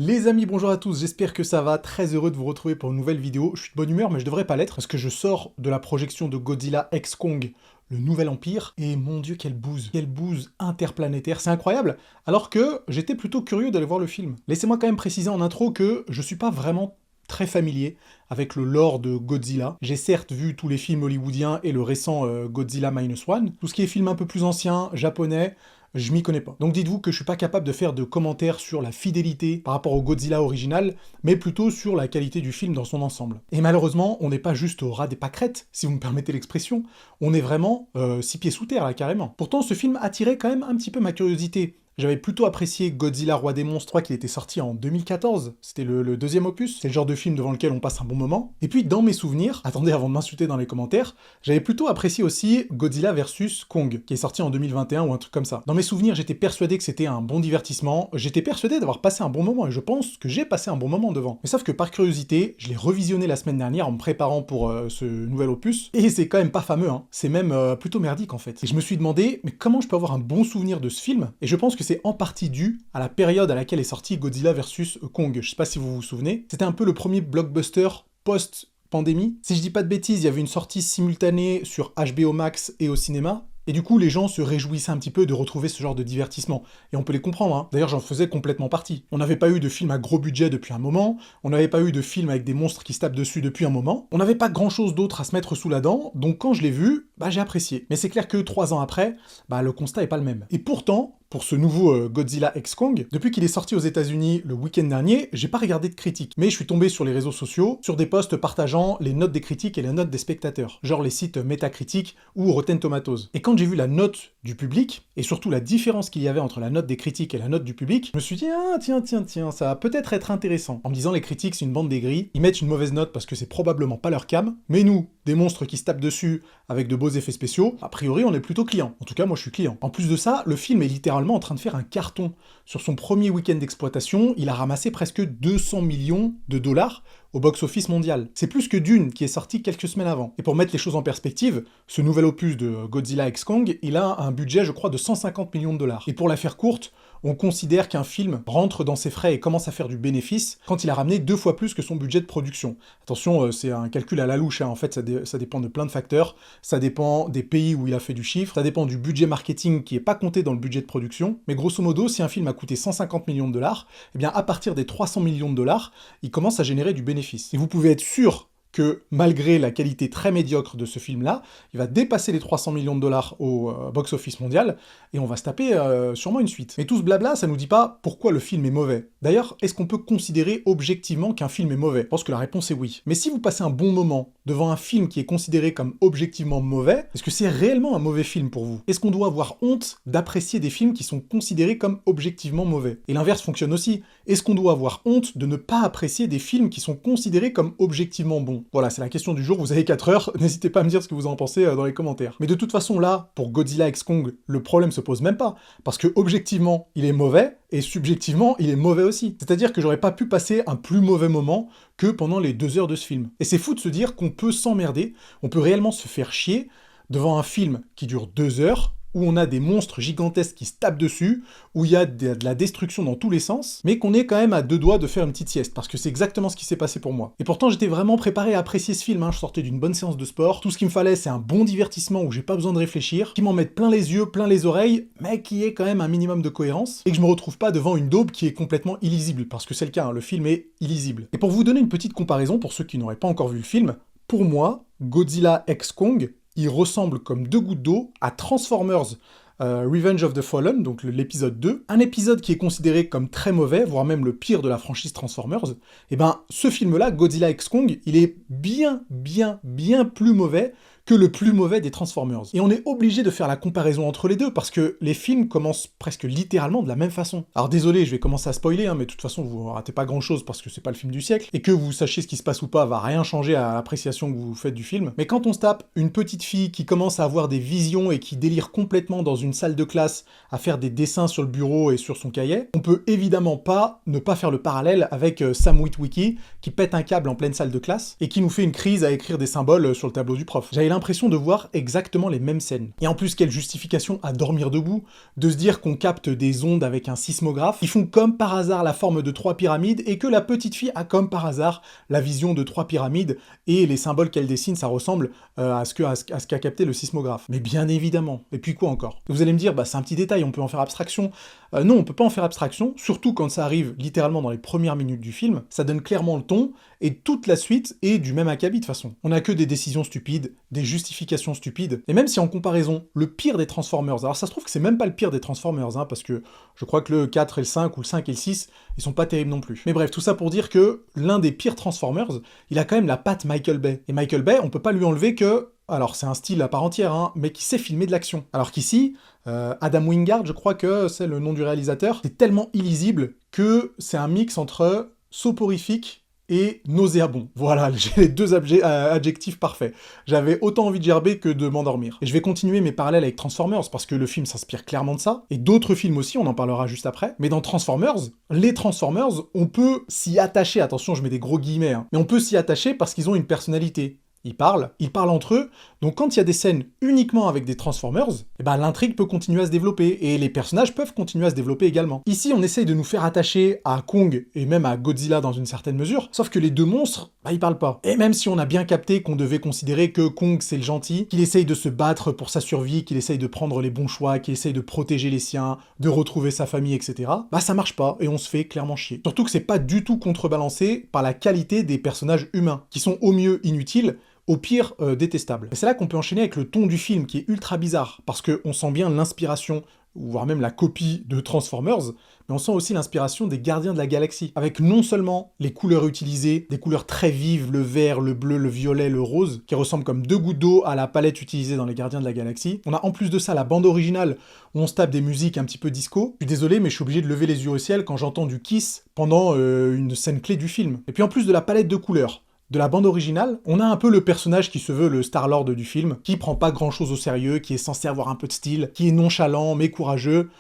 Les amis, bonjour à tous, j'espère que ça va, très heureux de vous retrouver pour une nouvelle vidéo. Je suis de bonne humeur, mais je devrais pas l'être, parce que je sors de la projection de Godzilla x Kong, le Nouvel Empire, et mon dieu, quelle bouse interplanétaire, c'est incroyable, alors que j'étais plutôt curieux d'aller voir le film. Laissez-moi quand même préciser en intro que je suis pas vraiment très familier avec le lore de Godzilla. J'ai certes vu tous les films hollywoodiens et le récent Godzilla Minus One, tout ce qui est film un peu plus ancien, japonais, je m'y connais pas. Donc dites-vous que je suis pas capable de faire de commentaires sur la fidélité par rapport au Godzilla original, mais plutôt sur la qualité du film dans son ensemble. Et malheureusement, on n'est pas juste au ras des pâquerettes, si vous me permettez l'expression, on est vraiment 6 pieds sous terre là, carrément. Pourtant, ce film attirait quand même un petit peu ma curiosité. J'avais plutôt apprécié Godzilla Roi des Monstres 3 qui était sorti en 2014, c'était le deuxième opus, c'est le genre de film devant lequel on passe un bon moment. Et puis dans mes souvenirs, attendez avant de m'insulter dans les commentaires, j'avais plutôt apprécié aussi Godzilla vs Kong, qui est sorti en 2021 ou un truc comme ça. Dans mes souvenirs, j'étais persuadé que c'était un bon divertissement, j'étais persuadé d'avoir passé un bon moment, et je pense que j'ai passé un bon moment devant. Mais sauf que par curiosité, je l'ai revisionné la semaine dernière en me préparant pour ce nouvel opus, et c'est quand même pas fameux, hein. C'est même plutôt merdique en fait. Et je me suis demandé, mais comment je peux avoir un bon souvenir de ce film? Et je pense que c'est en partie dû à la période à laquelle est sorti Godzilla vs Kong. Je sais pas si vous vous souvenez. C'était un peu le premier blockbuster post-pandémie. Si je dis pas de bêtises, il y avait une sortie simultanée sur HBO Max et au cinéma. Et du coup, les gens se réjouissaient un petit peu de retrouver ce genre de divertissement. Et on peut les comprendre, hein. D'ailleurs, j'en faisais complètement partie. On n'avait pas eu de film à gros budget depuis un moment, on n'avait pas eu de film avec des monstres qui se tapent dessus depuis un moment, on n'avait pas grand-chose d'autre à se mettre sous la dent, donc quand je l'ai vu, j'ai apprécié. Mais c'est clair que 3 ans après, le constat est pas le même. Et pourtant, pour ce nouveau Godzilla x Kong, depuis qu'il est sorti aux États-Unis le week-end dernier, j'ai pas regardé de critiques, mais je suis tombé sur les réseaux sociaux, sur des posts partageant les notes des critiques et les notes des spectateurs, genre les sites Metacritic ou Rotten Tomatoes. Et quand j'ai vu la note du public, et surtout la différence qu'il y avait entre la note des critiques et la note du public, je me suis dit, ah tiens, ça va peut-être être intéressant. En me disant, les critiques c'est une bande d'aigris, ils mettent une mauvaise note parce que c'est probablement pas leur cam, mais nous, des monstres qui se tapent dessus avec de beaux effets spéciaux, a priori on est plutôt client. En tout cas, moi je suis client. En plus de ça, le film est littéralement en train de faire un carton. Sur son premier week-end d'exploitation, il a ramassé presque 200 millions de dollars au box-office mondial. C'est plus que Dune, qui est sorti quelques semaines avant. Et pour mettre les choses en perspective, ce nouvel opus de Godzilla x Kong, il a un budget, je crois, de 150 millions de dollars. Et pour la faire courte, on considère qu'un film rentre dans ses frais et commence à faire du bénéfice quand il a ramené 2 fois plus que son budget de production. Attention, c'est un calcul à la louche, hein. En fait, ça dépend de plein de facteurs, ça dépend des pays où il a fait du chiffre, ça dépend du budget marketing qui est pas compté dans le budget de production, mais grosso modo, si un film a coûté 150 millions de dollars, eh bien à partir des 300 millions de dollars, il commence à générer du bénéfice. Et vous pouvez être sûr que malgré la qualité très médiocre de ce film-là, il va dépasser les 300 millions de dollars au box-office mondial, et on va se taper sûrement une suite. Mais tout ce blabla, ça nous dit pas pourquoi le film est mauvais. D'ailleurs, est-ce qu'on peut considérer objectivement qu'un film est mauvais? Je pense que la réponse est oui. Mais si vous passez un bon moment devant un film qui est considéré comme objectivement mauvais, est-ce que c'est réellement un mauvais film pour vous? Est-ce qu'on doit avoir honte d'apprécier des films qui sont considérés comme objectivement mauvais? Et l'inverse fonctionne aussi. Est-ce qu'on doit avoir honte de ne pas apprécier des films qui sont considérés comme objectivement bons? Voilà, c'est la question du jour, vous avez 4 heures, n'hésitez pas à me dire ce que vous en pensez dans les commentaires. Mais de toute façon là, pour Godzilla x Kong, le problème se pose même pas, parce que objectivement, il est mauvais, et subjectivement, il est mauvais aussi. C'est-à-dire que j'aurais pas pu passer un plus mauvais moment que pendant les 2 heures de ce film. Et c'est fou de se dire qu'on peut s'emmerder, on peut réellement se faire chier devant un film qui dure 2 heures, où on a des monstres gigantesques qui se tapent dessus, où il y a de la destruction dans tous les sens, mais qu'on est quand même à 2 doigts de faire une petite sieste, parce que c'est exactement ce qui s'est passé pour moi. Et pourtant, j'étais vraiment préparé à apprécier ce film, hein. Je sortais d'une bonne séance de sport, tout ce qu'il me fallait, c'est un bon divertissement où j'ai pas besoin de réfléchir, qui m'en mette plein les yeux, plein les oreilles, mais qui ait quand même un minimum de cohérence, et que je me retrouve pas devant une daube qui est complètement illisible, parce que c'est le cas, hein, le film est illisible. Et pour vous donner une petite comparaison, pour ceux qui n'auraient pas encore vu le film, pour moi, Godzilla x Kong, il ressemble comme 2 gouttes d'eau à Transformers Revenge of the Fallen, donc l'épisode 2, un épisode qui est considéré comme très mauvais, voire même le pire de la franchise Transformers, et ce film-là, Godzilla x Kong, il est bien plus mauvais que le plus mauvais des Transformers. Et on est obligé de faire la comparaison entre les deux, parce que les films commencent presque littéralement de la même façon. Alors désolé, je vais commencer à spoiler, hein, mais de toute façon, vous ratez pas grand-chose parce que c'est pas le film du siècle, et que vous sachiez ce qui se passe ou pas va rien changer à l'appréciation que vous faites du film. Mais quand on se tape une petite fille qui commence à avoir des visions et qui délire complètement dans une salle de classe à faire des dessins sur le bureau et sur son cahier, on peut évidemment pas ne pas faire le parallèle avec Sam Witwicky qui pète un câble en pleine salle de classe et qui nous fait une crise à écrire des symboles sur le tableau du prof. J'avais l'impression de voir exactement les mêmes scènes. Et en plus, quelle justification à dormir debout de se dire qu'on capte des ondes avec un sismographe qui font comme par hasard la forme de 3 pyramides et que la petite fille a comme par hasard la vision de 3 pyramides et les symboles qu'elle dessine, ça ressemble à ce qu'a capté le sismographe. Mais bien évidemment. Et puis quoi encore? Vous allez me dire, bah c'est un petit détail, on peut en faire abstraction. Non, on peut pas en faire abstraction, surtout quand ça arrive littéralement dans les premières minutes du film. Ça donne clairement le ton, et toute la suite est du même acabit de toute façon. On a que des décisions stupides, des justifications stupides, et même si en comparaison, le pire des Transformers, alors ça se trouve que c'est même pas le pire des Transformers, hein, parce que je crois que le 4 et le 5, ou le 5 et le 6, ils sont pas terribles non plus. Mais bref, tout ça pour dire que l'un des pires Transformers, il a quand même la patte Michael Bay. Et Michael Bay, on peut pas lui enlever que... Alors, c'est un style à part entière, hein, mais qui sait filmer de l'action. Alors qu'ici, Adam Wingard, je crois que c'est le nom du réalisateur, c'est tellement illisible que c'est un mix entre soporifique et nauséabond. Voilà, j'ai les deux adjectifs parfaits. J'avais autant envie de gerber que de m'endormir. Et je vais continuer mes parallèles avec Transformers, parce que le film s'inspire clairement de ça, et d'autres films aussi, on en parlera juste après. Mais dans Transformers, les Transformers, on peut s'y attacher, attention, je mets des gros guillemets, hein, mais on peut s'y attacher parce qu'ils ont une personnalité. Ils parlent entre eux, donc quand il y a des scènes uniquement avec des Transformers, eh ben, l'intrigue peut continuer à se développer, et les personnages peuvent continuer à se développer également. Ici, on essaye de nous faire attacher à Kong, et même à Godzilla dans une certaine mesure, sauf que les deux monstres, bah ils parlent pas. Et même si on a bien capté qu'on devait considérer que Kong c'est le gentil, qu'il essaye de se battre pour sa survie, qu'il essaye de prendre les bons choix, qu'il essaye de protéger les siens, de retrouver sa famille, etc., bah ça marche pas, et on se fait clairement chier. Surtout que c'est pas du tout contrebalancé par la qualité des personnages humains, qui sont au mieux inutiles, au pire détestable. Et c'est là qu'on peut enchaîner avec le ton du film qui est ultra bizarre, parce qu'on sent bien l'inspiration, voire même la copie de Transformers, mais on sent aussi l'inspiration des Gardiens de la Galaxie, avec non seulement les couleurs utilisées, des couleurs très vives, le vert, le bleu, le violet, le rose, qui ressemblent comme 2 gouttes d'eau à la palette utilisée dans les Gardiens de la Galaxie. On a en plus de ça la bande originale, où on se tape des musiques un petit peu disco. Je suis désolé, mais je suis obligé de lever les yeux au ciel quand j'entends du Kiss pendant une scène clé du film. Et puis en plus de la palette de couleurs, de la bande originale, on a un peu le personnage qui se veut le Star-Lord du film, qui prend pas grand-chose au sérieux, qui est censé avoir un peu de style, qui est nonchalant mais courageux.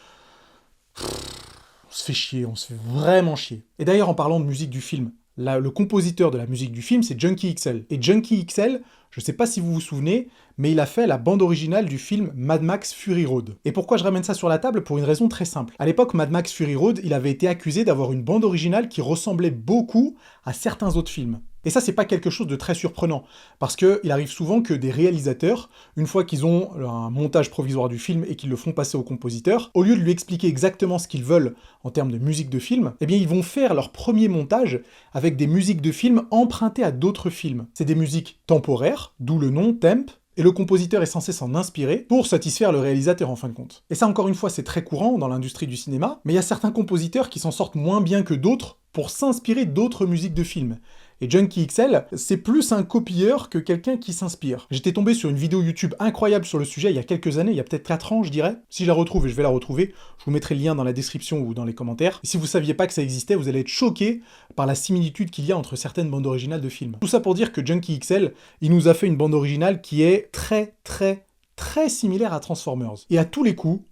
On se fait chier, on se fait vraiment chier. Et d'ailleurs, en parlant de musique du film, le compositeur de la musique du film, c'est Junkie XL. Et Junkie XL, je sais pas si vous vous souvenez, mais il a fait la bande originale du film Mad Max Fury Road. Et pourquoi je ramène ça sur la table? Pour une raison très simple. À l'époque, Mad Max Fury Road, il avait été accusé d'avoir une bande originale qui ressemblait beaucoup à certains autres films. Et ça, c'est pas quelque chose de très surprenant, parce qu'il arrive souvent que des réalisateurs, une fois qu'ils ont un montage provisoire du film et qu'ils le font passer au compositeur, au lieu de lui expliquer exactement ce qu'ils veulent en termes de musique de film, eh bien ils vont faire leur premier montage avec des musiques de film empruntées à d'autres films. C'est des musiques temporaires, d'où le nom temp, et le compositeur est censé s'en inspirer pour satisfaire le réalisateur en fin de compte. Et ça, encore une fois, c'est très courant dans l'industrie du cinéma, mais il y a certains compositeurs qui s'en sortent moins bien que d'autres pour s'inspirer d'autres musiques de films. Et Junkie XL, c'est plus un copieur que quelqu'un qui s'inspire. J'étais tombé sur une vidéo YouTube incroyable sur le sujet il y a quelques années, il y a peut-être 4 ans je dirais. Si je la retrouve, et je vais la retrouver, je vous mettrai le lien dans la description ou dans les commentaires. Et si vous saviez pas que ça existait, vous allez être choqué par la similitude qu'il y a entre certaines bandes originales de films. Tout ça pour dire que Junkie XL, il nous a fait une bande originale qui est très similaire à Transformers. Et à tous les coups,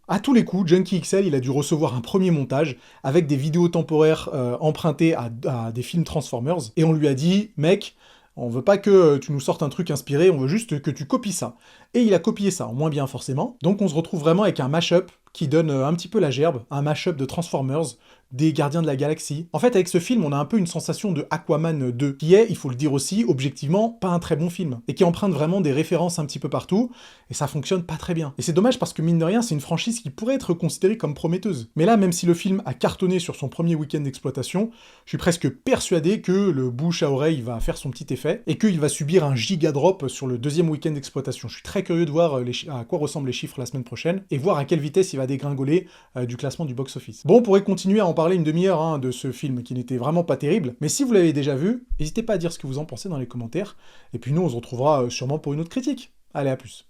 Junkie XL, il a dû recevoir un premier montage avec des vidéos temporaires empruntées à des films Transformers, et on lui a dit, mec, on veut pas que tu nous sortes un truc inspiré, on veut juste que tu copies ça. Et il a copié ça, en moins bien forcément. Donc on se retrouve vraiment avec un mash-up qui donne un petit peu la gerbe, un mash-up de Transformers, des Gardiens de la Galaxie. En fait, avec ce film, on a un peu une sensation de Aquaman 2, qui est, il faut le dire aussi, objectivement, pas un très bon film, et qui emprunte vraiment des références un petit peu partout, et ça fonctionne pas très bien. Et c'est dommage parce que, mine de rien, c'est une franchise qui pourrait être considérée comme prometteuse. Mais là, même si le film a cartonné sur son premier week-end d'exploitation, je suis presque persuadé que le bouche à oreille va faire son petit effet, et qu'il va subir un giga drop sur le deuxième week-end d'exploitation. Je suis très curieux de voir à quoi ressemblent les chiffres la semaine prochaine, et voir à quelle vitesse il va dégringoler du classement du box-office. Bon, on pourrait continuer à en parler une demi-heure de ce film qui n'était vraiment pas terrible, mais si vous l'avez déjà vu, n'hésitez pas à dire ce que vous en pensez dans les commentaires, et puis nous on se retrouvera sûrement pour une autre critique. Allez, à plus.